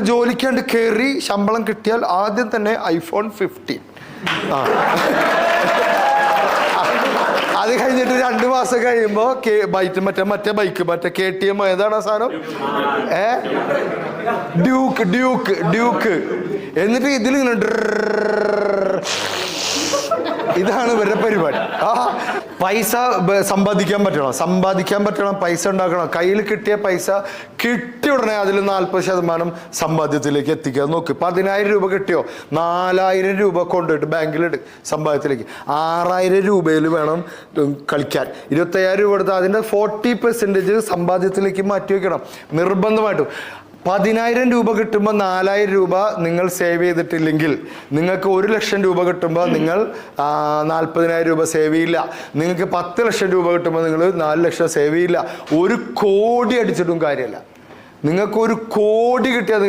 ജോലിക്കാണ്ട് കയറി ശമ്പളം കിട്ടിയാൽ ആദ്യം തന്നെ iPhone 15. അത് കഴിഞ്ഞിട്ട് 2 മാസം കഴിയുമ്പോൾ മറ്റേ ബൈക്ക് KTM ഏതാണ് ആ സാധനം? ഡ്യൂക്ക്. എന്നിട്ട് ഇതിലിങ്ങനെ ഇതാണ് ഇവരുടെ പരിപാടി. പൈസ സമ്പാദിക്കാൻ പറ്റണം, പൈസ ഉണ്ടാക്കണം. കയ്യിൽ കിട്ടിയ പൈസ കിട്ടിയ ഉടനെ അതിൽ 40% സമ്പാദ്യത്തിലേക്ക് എത്തിക്കാൻ നോക്ക്. 10,000 രൂപ കിട്ടിയോ, 4,000 രൂപ കൊണ്ടുപോയിട്ട് ബാങ്കിലിട്ട് സമ്പാദ്യത്തിലേക്ക്. 6,000 രൂപയിൽ വേണം കളിക്കാൻ. 25,000 രൂപ എടുത്ത് അതിൻ്റെ 40% സമ്പാദ്യത്തിലേക്ക് മാറ്റി വയ്ക്കണം നിർബന്ധമായിട്ടും. 10,000 രൂപ കിട്ടുമ്പോൾ 4,000 രൂപ നിങ്ങൾ സേവ് ചെയ്തിട്ടില്ലെങ്കിൽ നിങ്ങൾക്ക് 1 ലക്ഷം രൂപ കിട്ടുമ്പോൾ നിങ്ങൾ 40,000 രൂപ സേവ് ചെയ്യില്ല. നിങ്ങൾക്ക് 10 ലക്ഷം രൂപ കിട്ടുമ്പോൾ നിങ്ങൾ 4 ലക്ഷം സേവ് ചെയ്യില്ല. 1 കോടി അടിച്ചിട്ടും കാര്യമല്ല. നിങ്ങൾക്ക് 1 കോടി കിട്ടിയാൽ